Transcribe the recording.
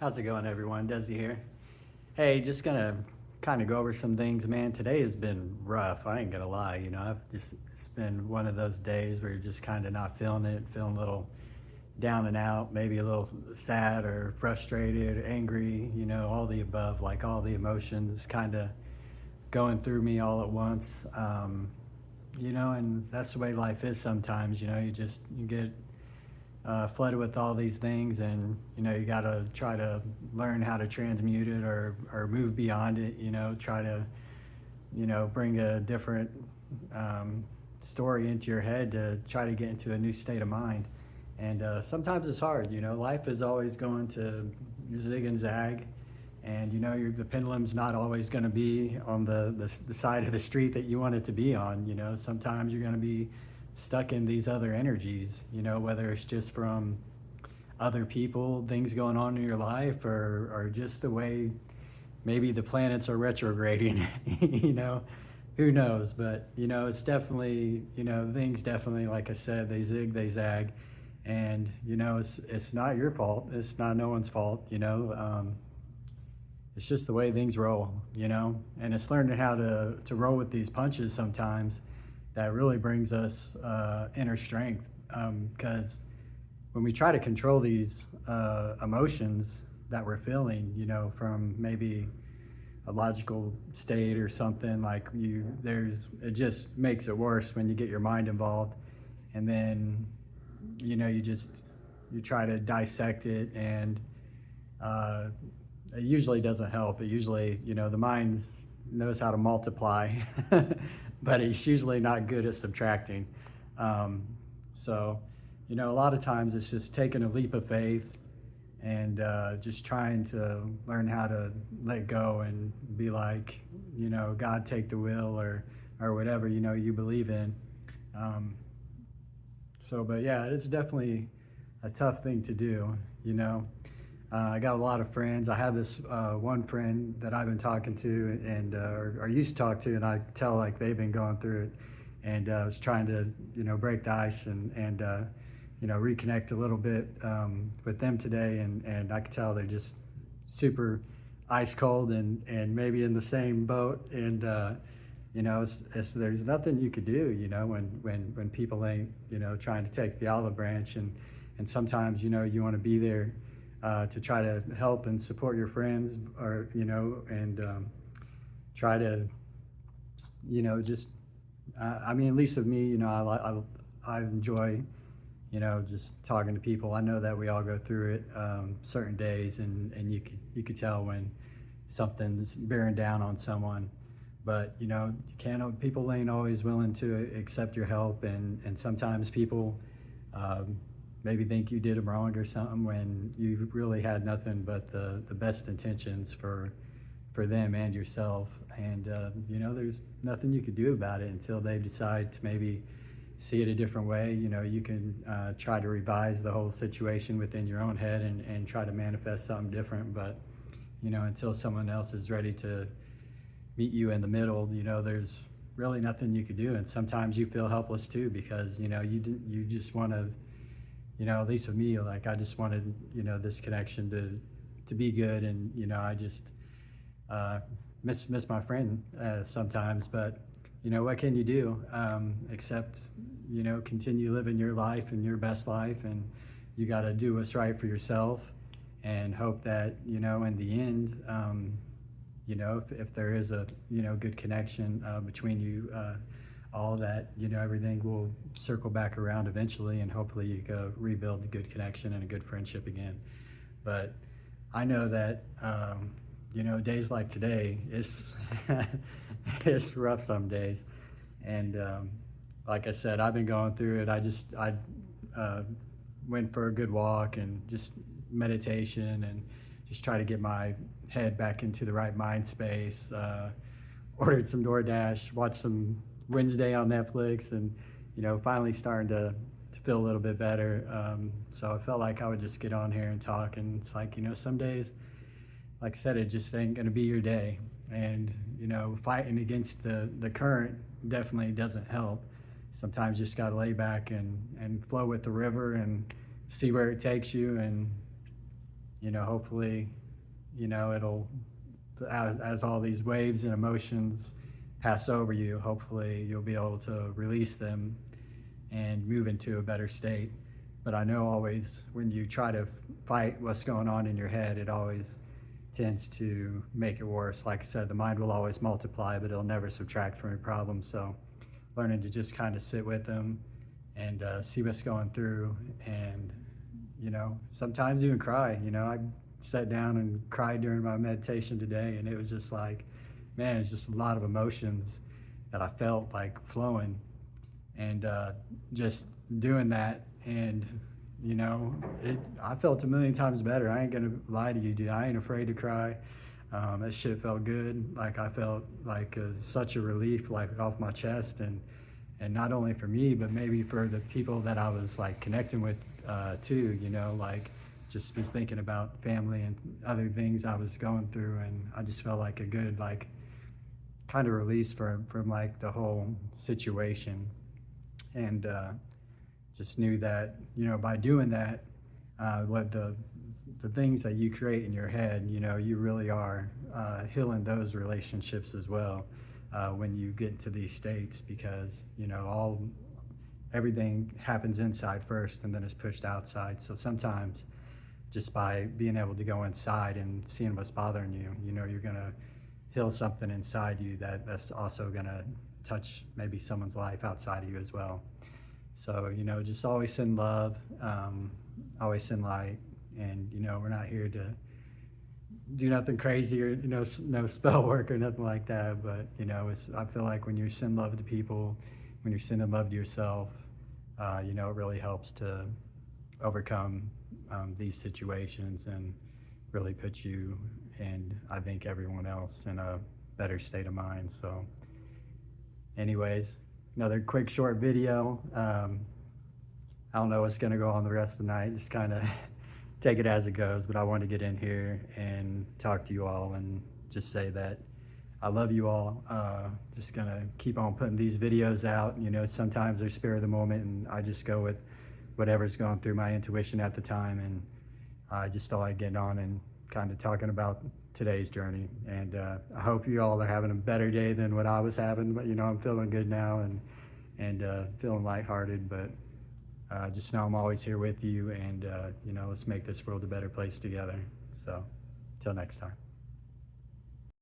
How's it going, everyone? Desi here. Hey, just gonna kind of go over some things, man. Today has been rough. I ain't gonna lie. It's been one of those days where you're just kind of not feeling it, feeling a little down and out, maybe a little sad or frustrated, angry, all the above, like all the emotions kind of going through me all at once. And that's the way life is sometimes. You get flooded with all these things, and you got to try to learn how to transmute it or move beyond it. Try to bring a different story into your head to try to get into a new state of mind. And sometimes it's hard. Life is always going to zig and zag, and the pendulum's not always going to be on the side of the street that you want it to be on. Sometimes you're going to be stuck in these other energies, whether it's just from other people, things going on in your life, or just the way maybe the planets are retrograding. Who knows? But it's definitely, things definitely, like I said, they zig, they zag. And it's not your fault, it's not no one's fault. It's just the way things roll. And it's learning how to roll with these punches sometimes that really brings us inner strength. Because when we try to control these emotions that we're feeling, from maybe a logical state or something, like it just makes it worse when you get your mind involved. And then you try to dissect it, and it usually doesn't help. It usually, the mind knows how to multiply, but it's usually not good at subtracting. So, a lot of times it's just taking a leap of faith and just trying to learn how to let go and be like, God, take the wheel, or whatever, you believe in. But yeah, it's definitely a tough thing to do. I got a lot of friends. I have this one friend that I've been talking to, and or used to talk to, and I tell like they've been going through it, and I was trying to break the ice and reconnect a little bit with them today, and I could tell they're just super ice cold and maybe in the same boat, and there's nothing you could do, when people ain't, trying to take the olive branch, and sometimes, you want to be there to try to help and support your friends, or, and try to, just, I mean, at least with me, I enjoy, just talking to people. I know that we all go through it certain days, and you could tell when something's bearing down on someone. But people ain't always willing to accept your help, and sometimes people maybe think you did them wrong or something, when you really had nothing but the best intentions for them and yourself. And there's nothing you could do about it until they decide to maybe see it a different way. You can try to revise the whole situation within your own head and try to manifest something different. But until someone else is ready to meet you in the middle, there's really nothing you could do. And sometimes you feel helpless too, because you just want to, at least with me, like I just wanted this connection to be good. And I just miss my friend sometimes. But what can you do except continue living your life and your best life, and you got to do what's right for yourself, and hope that in the end, if there is a good connection between you all, that everything will circle back around eventually, and hopefully you can rebuild a good connection and a good friendship again. But I know that days like today, it's rough some days. And like I said, I've been going through it. I went for a good walk and just meditation, and just try to get my head back into the right mind space. Ordered some DoorDash, watched some Wednesday on Netflix, and finally starting to feel a little bit better. So I felt like I would just get on here and talk. And it's like, some days, like I said, it just ain't gonna be your day. And fighting against the current definitely doesn't help. Sometimes you just gotta lay back and flow with the river and see where it takes you. And hopefully, it'll, as all these waves and emotions pass over you, hopefully you'll be able to release them and move into a better state. But I know always when you try to fight what's going on in your head, it always tends to make it worse. Like I said, the mind will always multiply, but it'll never subtract from your problems. So learning to just kind of sit with them and see what's going through, and sometimes even cry. I sat down and cried during my meditation today, and it was just like, man, it's just a lot of emotions that I felt like flowing, and just doing that, and I felt a million times better. I ain't gonna lie to you, dude. I ain't afraid to cry. That shit felt good. Like I felt like such a relief, like off my chest, and not only for me, but maybe for the people that I was like connecting with too. Like just was thinking about family and other things I was going through, and I just felt like a good like kind of release from like the whole situation, and just knew that by doing that, what the things that you create in your head, you really are healing those relationships as well when you get into these states, because everything happens inside first and then is pushed outside. So sometimes just by being able to go inside and seeing what's bothering you, you're gonna heal something inside you that's also gonna touch maybe someone's life outside of you as well. So, just always send love, always send light, and, we're not here to do nothing crazy or, no spell work or nothing like that. But, I feel like when you send love to people, when you're sending love to yourself, it really helps to overcome these situations and really put you and I think everyone else in a better state of mind. So anyways, another quick short video. I don't know what's gonna go on the rest of the night, just kind of take it as it goes, but I want to get in here and talk to you all and just say that I love you all. Just gonna keep on putting these videos out. Sometimes they're spur of the moment, and I just go with whatever's going through my intuition at the time, and I just felt like getting on and kind of talking about today's journey. And I hope you all are having a better day than what I was having, but I'm feeling good now, and feeling lighthearted, but just know I'm always here with you, and let's make this world a better place together. So till next time.